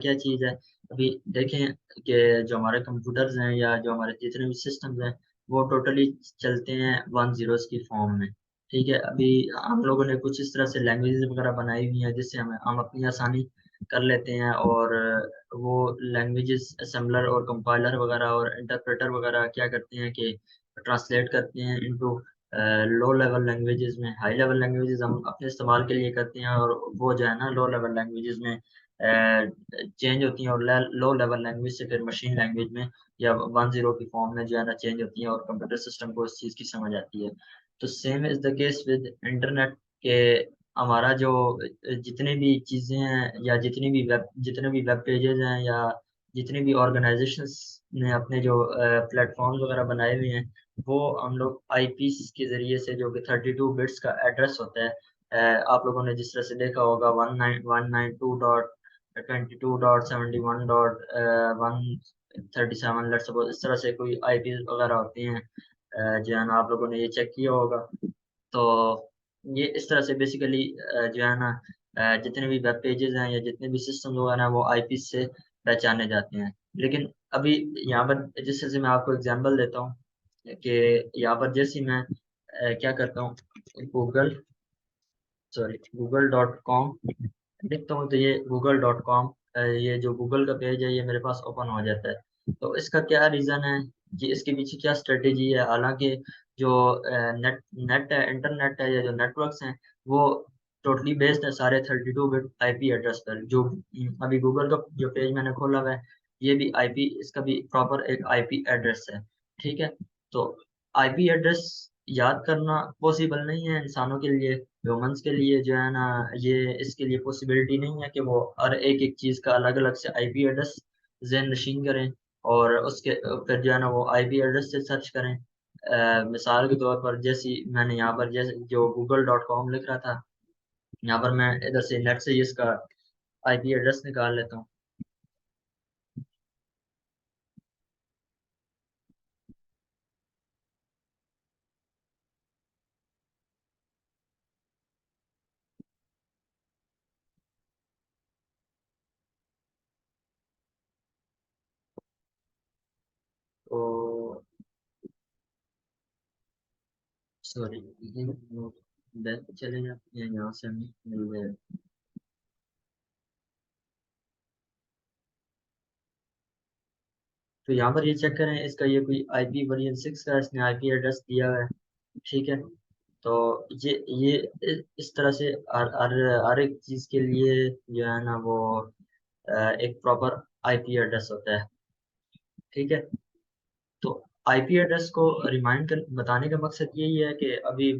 क्या चीज़ है। अभी देखें कि जो हमारे कंप्यूटर्स हैं या जो हमारे जितने भी सिस्टम्स हैं वो टोटली चलते हैं 1 zeros की फॉर्म में। ठीक है, अभी हम लोगों ने कुछ इस तरह से लैंग्वेजेस वगैरह बनाई हुई हैं जिससे हम अपनी आसानी कर लेते हैं, और वो लैंग्वेजेस असेंबलर और कंपाइलर वगैरह और इंटरप्रेटर वगैरह क्या करते हैं कि ट्रांसलेट करते हैं इनटू लो लेवल लैंग्वेजेस में। हाई लेवल लैंग्वेजेस हम अपने इस्तेमाल के लिए करते हैं, और वो जो है ना लो लेवल लैंग्वेजेस में चेंज होती हैं, और लो लेवल लैंग्वेज से फिर मशीन लैंग्वेज में या 1 zero की फॉर्म में जो है ना चेंज होती हैं, और कंप्यूटर सिस्टम को उस चीज़ की समझ आती है। तो same is the case with internet के हमारा जो जितने भी चीज़ें हैं या जितने भी वेब पेजेस हैं या जितनी भी ऑर्गेनाइजेशंस ने अपने जो प्लेटफॉर्म्स वगैरह बनाए हुए हैं, वो हम लोग आईपी के ज़रिए से, जो कि 32 बिट्स का एड्रेस होता है, आप लोगों ने जिस तरह से देखा होगा 192.22.71.137, लेट्स सपोज इस तरह से कोई आईपी वगैरह होती हैं, जो है ना आप लोगों ने ये चेक किया होगा। तो ये इस तरह से बेसिकली जो है ना जितने भी वेब पेजेस हैं या जितने भी सिस्टम वगैरह हैं वो आईपी से पहचाने जाते हैं। लेकिन अभी यहाँ पर जिस तरह से मैं आपको एग्जांपल देता हूँ कि यहाँ पर जैसे मैं क्या करता हूँ, गूगल गूगल.com देखता हूँ, तो ये गूगल.com, ये जो गूगल का पेज है ये मेरे पास ओपन हो जाता है। तो इसका क्या रीज़न है कि इसके पीछे क्या स्ट्रेटेजी है। हालांकि जो नेट नेट है, इंटरनेट है या जो नेटवर्क्स हैं वो टोटली बेस्ड है सारे 32 बिट आईपी एड्रेस पर। जो अभी गूगल का जो पेज मैंने खोला हुआ है ये भी आईपी, इसका भी प्रॉपर एक आईपी एड्रेस है। ठीक है, तो आईपी एड्रेस याद करना पॉसिबल नहीं है इंसानों के लिए, ह्यूमंस के लिए जो है ना, ये इसके लिए पॉसिबिलिटी नहीं है कि वो हर एक एक चीज़ का अलग अलग से आईपी एड्रेस ज़हन नशीन करें और उसके फिर जो है ना वो आईपी एड्रेस से सर्च करें। मिसाल के तौर पर जैसी मैंने यहाँ पर जैसे जो google.com लिख रहा था, यहाँ पर मैं इधर से नेट से ही इसका आईपी एड्रेस निकाल लेता हूँ। तो सॉरी, ये बैक चले जाते हैं, यहाँ से हमें मिल गए। तो यहाँ पर ये चेक करें, इसका ये कोई आईपी वर्जन 6 का इसने आईपी एड्रेस दिया हुआ है। ठीक है, तो ये इस तरह से हर एक चीज़ के लिए जो है ना वो एक प्रॉपर आईपी एड्रेस होता है। ठीक है, तो आईपी एड्रेस को रिमाइंड कर बताने का मकसद यही है कि अभी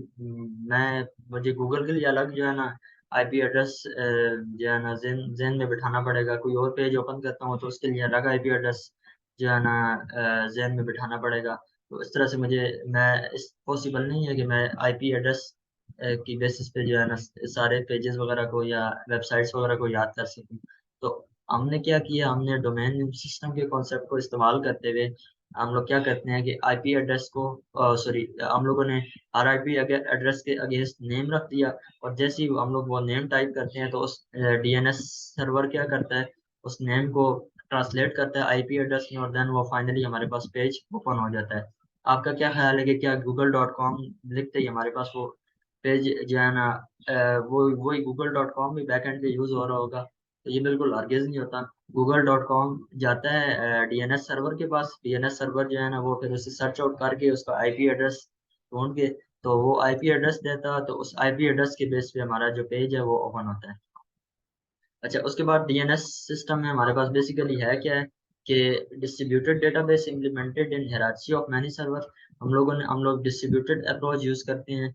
मैं मुझे गूगल के लिए अलग जो है ना आईपी एड्रेस जो है ना जेन जेन में बिठाना पड़ेगा। कोई और पेज ओपन करता हूँ तो उसके लिए अलग आईपी एड्रेस जो है ना जेन में बिठाना पड़ेगा। तो इस तरह से मुझे मैं इस पॉसिबल नहीं है कि मैं आईपी एड्रेस की बेसिस पे जो है ना सारे पेजेस वगैरह को या वेबसाइट्स वगैरह को याद कर सकूं। तो हमने क्या किया, हमने डोमेन नेम सिस्टम के कॉन्सेप्ट को इस्तेमाल करते हुए हम लोग क्या करते हैं कि आईपी एड्रेस को सॉरी हम लोगों ने आर आई पी एड्रेस के अगेंस्ट नेम रख दिया, और जैसे ही हम लोग वो नेम टाइप करते हैं तो उस डीएनएस सर्वर क्या करता है, उस नेम को ट्रांसलेट करता है आईपी एड्रेस में, और देन वो फाइनली हमारे पास पेज ओपन हो जाता है। आपका क्या ख्याल है कि क्या गूगल.com लिखते ही हमारे पास वो पेज जो है ना वो वही गूगल.com भी बैकएंड पे यूज हो रहा होगा? तो ये बिल्कुल हरगिज नहीं होता। गूगल.com जाता है डीएनएस सर्वर के पास, डीएनएस सर्वर जो है ना वो फिर उसे सर्च आउट करके उसका आईपी एड्रेस ढूंढ के तो वो आईपी एड्रेस देता है, तो उस आईपी एड्रेस के बेस पे हमारा जो पेज है वो ओपन होता है। अच्छा, उसके बाद डीएनएस सिस्टम में हमारे पास बेसिकली है क्या है कि distributed database implemented in hierarchy of many server. हम लोग डिस्ट्रीब्यूटेड अप्रोच यूज करते हैं,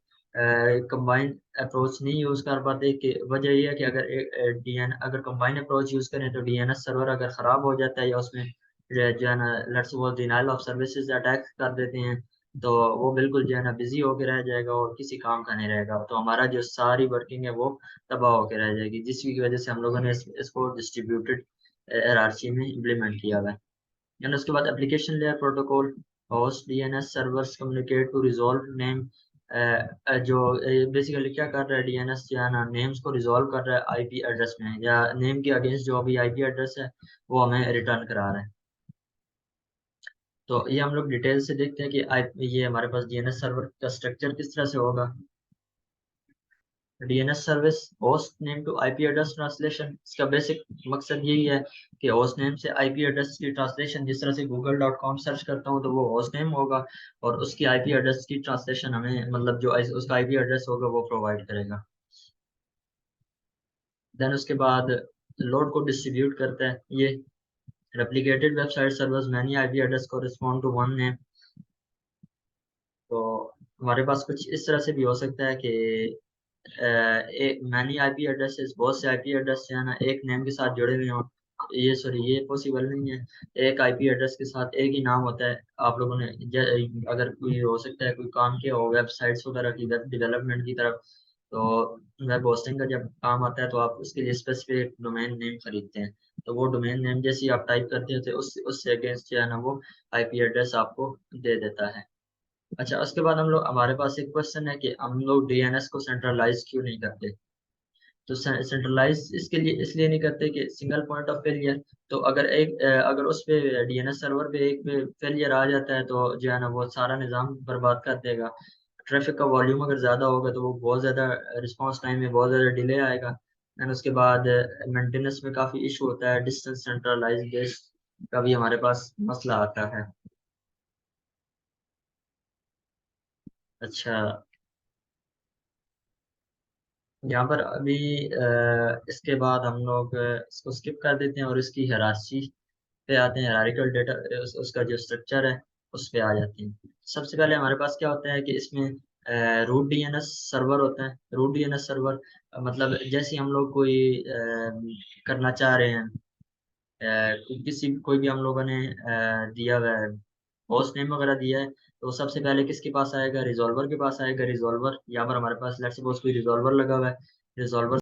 कंबाइन अप्रोच नहीं यूज कर पाते। कि वजह ये है कि अगर कंबाइन अप्रोच यूज करें तो डीएनएस सर्वर अगर खराब हो जाता है या उसमें जो है ना let's suppose denial of services attack कर देते हैं, तो वो बिल्कुल जो है ना बिजी होके रह जाएगा और किसी काम का नहीं रहेगा, तो हमारा जो सारी वर्किंग है वो तबाह होकर रह जाएगी, जिसकी वजह से हम लोगों ने इसको डिस्ट्रीब्यूटेड हायरार्की में इम्प्लीमेंट किया हुआ है। एंड उसके बाद application layer protocol, host DNS servers communicate to resolve name जो बेसिकली क्या कर रहा है डीएनएस जो है ना, नेम्स को रिजॉल्व कर रहा है आईपी एड्रेस में, या नेम के अगेंस्ट जो अभी आईपी एड्रेस है वो हमें रिटर्न करा रहा है। तो ये हम लोग डिटेल से देखते हैं कि ये हमारे पास डीएनएस सर्वर का स्ट्रक्चर किस तरह से होगा। DNS service host name to IP address translation, इसका बेसिक मकसद यही है कि होस्ट नेम से आईपी एड्रेस की ट्रांसलेशन, जिस तरह से google.com सर्च करता हूँ तो वो होस्ट नेम होगा, और उसकी आईपी एड्रेस की ट्रांसलेशन हमें, मतलब जो उसका आईपी एड्रेस होगा वो प्रोवाइड करेगा। देन उसके बाद लोड को डिस्ट्रीब्यूट करता है ये। Replicated website servers many IP address को रिस्पॉन्ड टू वन नेम। तो हमारे पास कुछ इस तरह से भी हो सकता है कि एक मैनी आईपी एड्रेसेस, बहुत से आईपी एड्रेस जो है ना एक नेम के साथ जुड़े हुए हों। ये सॉरी, ये पॉसिबल नहीं है। एक आईपी एड्रेस के साथ एक ही नाम होता है। आप लोगों ने अगर कोई हो सकता है कोई काम किया हो वेबसाइट्स वगैरह की, वेब डेवलपमेंट की तरफ, तो वेब होस्टिंग का जब काम आता है तो आप उसके लिए स्पेसिफिक डोमेन नेम खरीदते हैं। तो वो डोमेन नेम जैसे ही आप टाइप करते हैं तो उससे अगेंस्ट जो है ना वो आईपी एड्रेस आपको दे देता है। अच्छा, उसके बाद हमारे पास एक क्वेश्चन है कि हम लोग डीएनएस को सेंट्रलाइज क्यों नहीं करते। तो सेंट्रलाइज इसके लिए इसलिए नहीं करते कि सिंगल पॉइंट ऑफ फेलियर। तो अगर उस पे डीएनएस सर्वर पे एक पे फेलियर आ जाता है तो जो है ना वो सारा निज़ाम बर्बाद कर देगा। ट्रैफिक का वॉल्यूम अगर ज़्यादा होगा तो वो बहुत ज़्यादा रिस्पॉन्स टाइम में बहुत ज़्यादा डिले आएगा। एंड उसके बाद मेंटेनेंस में काफ़ी इशू होता है, डिस्टेंस सेंट्रलाइज बेस्ड का भी हमारे पास मसला आता है। अच्छा, यहाँ पर अभी इसके बाद हम लोग इसको स्किप कर देते हैं और इसकी हिरारची पे आते हैं। हिरारिकल डेटा उसका जो स्ट्रक्चर है उस पे आ जाते हैं। सबसे पहले हमारे पास क्या होता है कि इसमें रूट डीएनएस सर्वर होता है। रूट डीएनएस सर्वर मतलब जैसे हम लोग कोई करना चाह रहे हैं, कोई भी हम लोगों ने दिया हुआ है, होस्ट नेम वगैरह दिया है, तो सबसे पहले किसके पास आएगा, रिजॉल्वर के पास आएगा। रिजॉल्वर यहाँ पर हमारे पास लेट्स सपोज कोई रिजॉल्वर लगा हुआ है। रिजॉल्वर